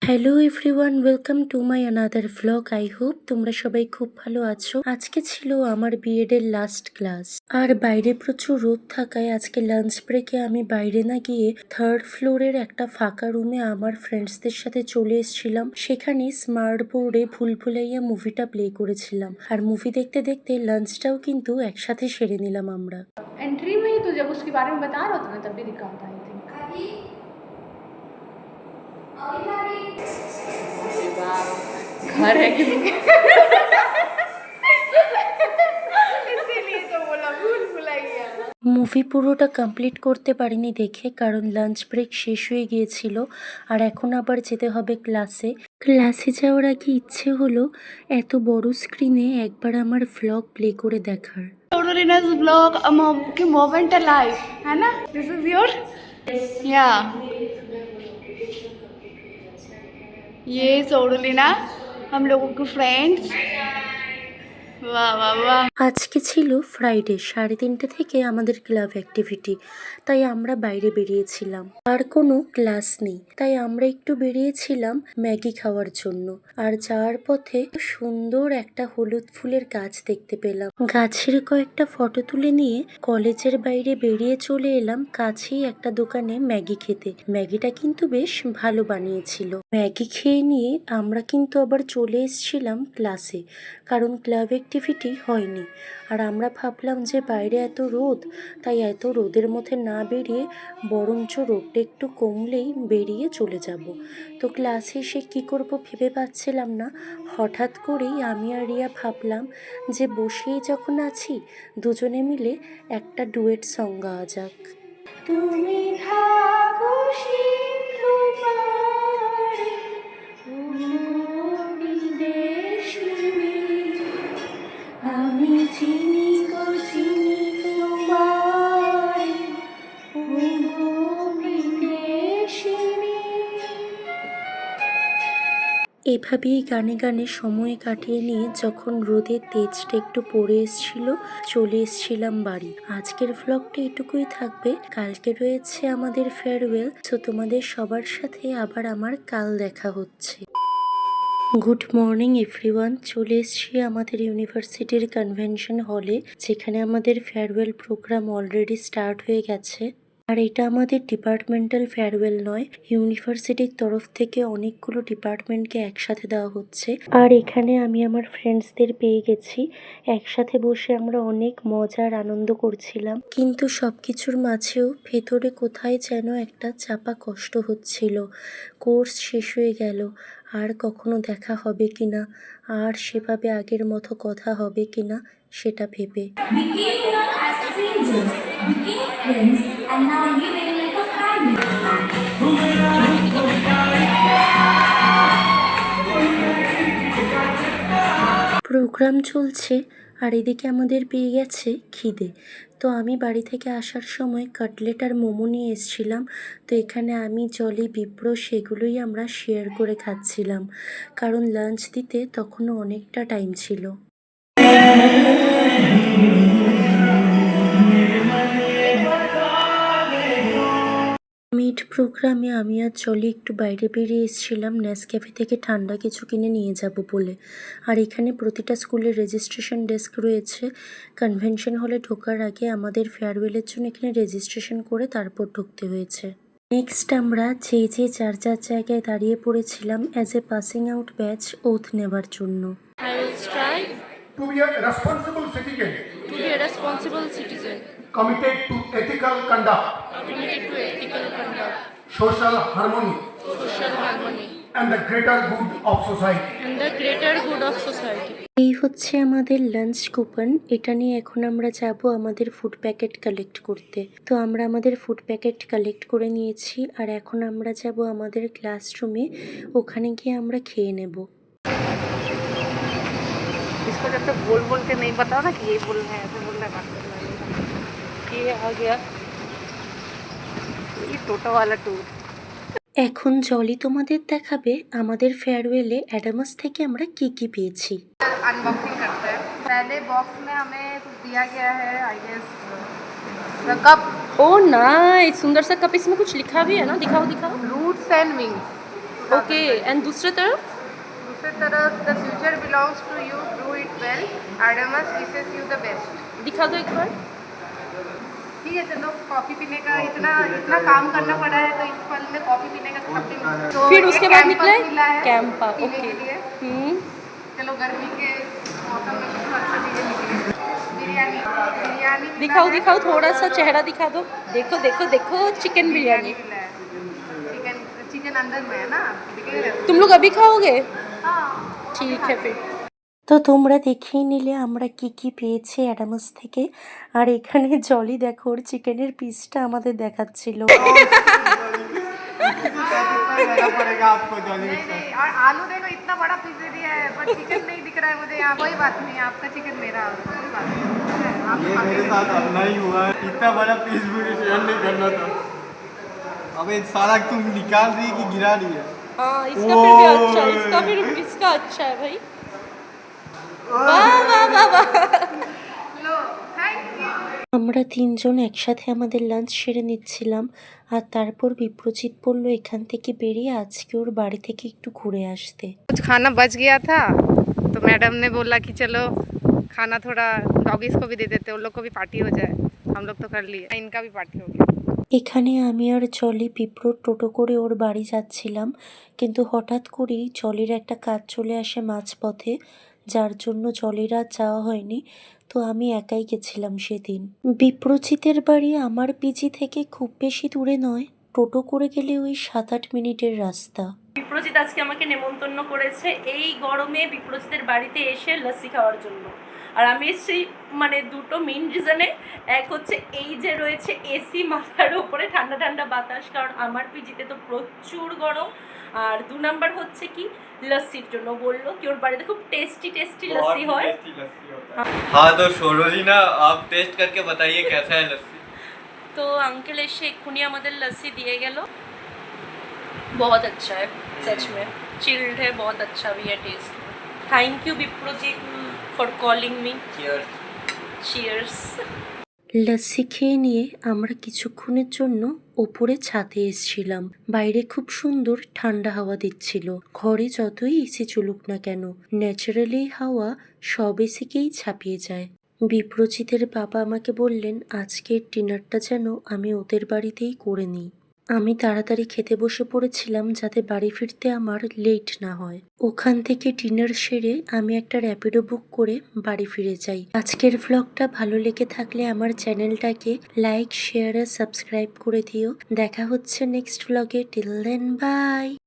Hello everyone, welcome to my another vlog. I hope তোমরা সবাই খুব ভালো আছো। আজকে ছিল আমার বিএড এর লাস্ট ক্লাস, আর বাইরে প্রচুর রোদ থাকায় আজকে লাঞ্চ ব্রেকে আমি বাইরে না গিয়ে থার্ড ফ্লোরের একটা ফাঁকা রুমে আমার ফ্রেন্ডসদের সাথে চলে এসেছিলাম। সেখানে স্মার্ট বোর্ডে ভুলভুলাইয়া মুভিটা প্লে করেছিলাম, আর মুভি দেখতে দেখতে লাঞ্চটাও কিন্তু একসাথে সেরে নিলাম আমরা। एंट्री में ही तो जब उसके बारे में बता रहा था ना तब भी दिखा था आई थिंक। घर है इसीलिए तो बोला भूल भुलैया। মুভি পুরোটা কমপ্লিট করতে পারিনি দেখে, কারণ লাঞ্চ ব্রেক শেষ হয়ে গিয়েছিল আর এখন আবার যেতে হবে ক্লাসে। ক্লাসে যাওয়ার আগে ইচ্ছে হলো এত বড় স্ক্রিনে একবার আমার ভ্লগ প্লে করে দেখার। Sorolina's vlog की मोमेंट है लाइफ है ना। दिस इज योर या ये सोरुलिना हम लोगों के फ्रेंड्स। वाह वाह वाह। আজকে ছিল ফ্রাইডে, 3:30 থেকে আমাদের ক্লাব অ্যাক্টিভিটি, তাই আমরা বাইরে বেরিয়েছিলাম। আর কোনো ক্লাস নেই, তাই আমরা একটু বেরিয়েছিলাম ম্যাগি খাওয়ার জন্য। আর যাওয়ার পথে সুন্দর একটা হলুদ ফুলের গাছ দেখতে পেলাম। গাছের কয়েকটা ফটো তুলে নিয়ে কলেজের বাইরে বেরিয়ে চলে এলাম কাছেই একটা দোকানে ম্যাগি খেতে। ম্যাগিটা কিন্তু বেশ ভালো বানিয়েছিল। ম্যাগি খেয়ে নিয়ে আমরা কিন্তু আবার চলে এসেছিলাম ক্লাসে, কারণ ক্লাব অ্যাক্টিভিটি হয়নি। আর আমরা ভাবলাম যে বাইরে এত রোদ, তাই এত রোদের মধ্যে না বেরিয়ে বরঞ্চ রোদটা একটু কমলেই বেরিয়ে চলে যাব। তো ক্লাসে এসে কী করব ভেবে পাচ্ছিলাম না। হঠাৎ করেই আমি আর রিয়া ভাবলাম যে বসেই যখন আছি দুজনে মিলে একটা ডুয়েট সং গাওয়া যাক। তুমি থাকো সিন্ধু পাড়ে, আমি চিনি গো চিনি তোমায়, ওগো বিদেশিনী। এভাবেই গানে গানে সময় কাটিয়ে নিয়ে যখন রোদের তেজটা একটু পড়ে এসেছিল, চলে এসেছিলাম বাড়ি। আজকের ভ্লগটা এটুকুই থাকবে। কালকে রয়েছে আমাদের ফেয়ারওয়েল, তো তোমাদের সবার সাথে আবার আমার কাল দেখা হচ্ছে। গুড মর্নিং এভরিওয়ান, চলে এসেছি আমাদের ইউনিভার্সিটির কনভেনশন হলে, যেখানে আমাদের ফেয়ারওয়েল প্রোগ্রাম অলরেডি স্টার্ট হয়ে গেছে। আর এটা আমাদের ডিপার্টমেন্টাল ফেয়ারওয়েল নয়, ইউনিভার্সিটির তরফ থেকে অনেকগুলো ডিপার্টমেন্টকে একসাথে দেওয়া হচ্ছে। আর এখানে আমি আমার ফ্রেন্ডসদের পেয়ে গেছি, একসাথে বসে আমরা অনেক মজার আনন্দ করছিলাম। কিন্তু সবকিছুর মাঝেও ভেতরে কোথায় যেন একটা চাপা কষ্ট হচ্ছিল। কোর্স শেষ হয়ে গেল, আর কখনো দেখা হবে কিনা, আর সেভাবে আগের মতো কথা হবে কিনা সেটা ভেবে। প্রোগ্রাম চলছে আর এদিকে আমাদের পেয়ে গেছে খিদে। তো আমি বাড়ি থেকে আসার সময় কাটলেট আর মোমো নিয়ে এসেছিলাম। তো এখানে আমি জলি বিপ্র সেগুলোই আমরা শেয়ার করে খাচ্ছিলাম, কারণ লাঞ্চ দিতে তখনও অনেকটা টাইম ছিল। মিড প্রোগ্রামে আমি আর জলি একটু বাইরে বেরিয়ে এসেছিলাম নেসক্যাফে থেকে ঠান্ডা কিছু কিনে নিয়ে যাব বলে। আর এখানে প্রতিটা স্কুলের রেজিস্ট্রেশন ডেস্ক রয়েছে। কনভেনশন হলে ঢোকার আগে আমাদের ফেয়ারওয়েলের জন্য এখানে রেজিস্ট্রেশন করে তারপর ঢুকতে হয়েছে। নেক্সট আমরা যে যার যার জায়গায় দাঁড়িয়ে পড়েছিলাম as a passing out batch oath নেবার জন্য। I will strive to be a responsible citizen, to be a responsible citizen, committed to ethical conduct, committed to ethical conduct, social harmony, social harmony, and the greater good of society. and the greater good of society. এই হচ্ছে আমাদের lunch coupon. এটা নিয়ে এখন আমরা যাব আমাদের food packet collect করতে। তো আমরা আমাদের ফুড প্যাকেট কালেক্ট করে নিয়েছি, আর এখন আমরা যাব আমাদের ক্লাসরুমে, ওখানে গিয়ে আমরা খেয়ে নেব। इसको जब तक बोल बोल के नहीं पता ना कि ये बोलना है ऐसे बोलना है ये आ गया ये टोटो वाला टूर। এখন জলি তোমাদের দেখাবে আমাদের ফেয়ারওয়েলে অ্যাডামাস থেকে আমরা কি কি পেয়েছি। अनबॉक्सिंग करते हैं। पहले बॉक्स में हमें कुछ दिया गया है I guess the cup. Oh nice, सुंदर सा कप, इसमें कुछ लिखा भी है ना, दिखाओ दिखाओ। Roots and wings okay and दूसरे तरफ दूसरी तरफ the future belongs to you, do it well, Adams wishes you the best. दिखा दो एक बार। ठीक है, चलो कॉफी पीने का इतना इतना काम करना पड़ा है, तो इस पल में कॉफी पीने का काफी तो फिर एक उसके बाद कैंपस निकला है? मिला है कैंपा, पीने ओके। के लिए। हम्म, चलो गर्मी के मौसम में कुछ अच्छा चीजें निकली। बिरयानी बिरयानी मिला दिखाओ है। दिखाओ, थोड़ा सा चेहरा दिखा दो। देखो देखो देखो, चिकन बिरयानी। मिला है। चिकन चिकन अंदर में है ना, दिखेगा? तुम लोग अभी खाओगे? हाँ ठीक है फिर। তো তোমরা দেখেই নিলে আমরা কি কি পেয়েছি অ্যাডামাস থেকে। আর এখানে জলি দেখো ওর চিকেনের পিসটা আমাদের দেখাচ্ছিল। नहीं नहीं, और आलू देखो इतना बड़ा पीस दे दिया है, पर चिकन नहीं दिख रहा है मुझे यहाँ। कोई बात नहीं, आपका चिकन मेरा, कोई बात नहीं। आप ये मेरे साथ अपना ही हुआ है। इतना बड़ा पीस मुझे शेयर नहीं करना था। अबे सारा तुम निकाल रही है कि गिरा रही है? हाँ, इसका फिर भी अच्छा है, इसका अच्छा है भाई। वाह वाह वाह वाह। लो, थैंक यू। আমরা তিনজন একসাথে আমাদের লাঞ্চ সেরে নিচ্ছিলাম। আর তারপর বিপ্রজিৎ বলল এখান থেকে বেরিয়ে আজকে ওর বাড়ি থেকে একটু ঘুরে আসতে। कुछ खाना बच गया था, तो मैडम ने बोला कि चलो खाना थोड़ा डॉगीज को भी दे देते, उन लोग को भी पार्टी हो जाए। हम लोग तो कर लिए, इनका भी पार्टी हो गया। এখানে আমি আর জলি পিঁপড়োর টোটো করে ওর বাড়ি যাচ্ছিলাম, কিন্তু হঠাৎ করেই জলির একটা কাজ চলে আসে মাঝপথে, যার জন্য জলির আর যাওয়া হয়নি। তো আমি একাই গেছিলাম সেদিন। বিপ্রজিতের বাড়ি আমার পিজি থেকে খুব বেশি দূরে নয়, টোটো করে গেলে ওই 7-8 মিনিটের রাস্তা। বিপ্রজিৎ আজকে আমাকে নেমন্তন্ন করেছে এই গরমে বিপ্রজিতের বাড়িতে এসে লস্যি খাওয়ার জন্য। আর আমি এসেছি মানে দুটো মেইন রিজনে। এক হচ্ছে এই যে রয়েছে এসি মাথার উপরে, ঠান্ডা ঠান্ডা বাতাস, কারণ আমার পিজিতে তো প্রচুর গরম। আর 2 নাম্বার হচ্ছে কি লস্যির জন্য। বললো কি ওর বাড়িতে খুব টেস্টি টেস্টি লস্যি হয়। हाँ तो शोरोजी ना, आप टेस्ट करके बताइए कैसा है लस्सी। তো আঙ্কেল এসে এক্ষুনি আমাদের লস্যি দিয়ে গেল। बहुत अच्छा है, सच में चिल्ड है, बहुत अच्छा भी है taste. Thank you Biprojit for calling me. Cheers. Lassi খেয়ে নিয়ে আমরা কিছুক্ষণের জন্য ওপরে ছাদে এসেছিলাম। বাইরে খুব সুন্দর ঠান্ডা হাওয়া দিচ্ছিল। ঘরে যতই এসি চলুক না কেন, ন্যাচারালি হাওয়া সব এসিকেই ছাপিয়ে যায়। বিপ্রজিতের বাবা আমাকে বললেন আজকের ডিনারটা যেন আমি ওদের বাড়িতেই করে নিই। আমি তাড়াতাড়ি খেতে বসে পড়েছিলাম যাতে বাড়ি ফিরতে আমার লেট না হয়। ওখান থেকে ডিনার সেরে আমি একটা র্যাপিডো বুক করে বাড়ি ফিরে যাই। আজকের ভ্লগটা ভালো লেগে থাকলে আমার চ্যানেলটাকে লাইক, শেয়ার আর সাবস্ক্রাইব করে দিও। দেখা হচ্ছে নেক্সট ভ্লগে। Till then by.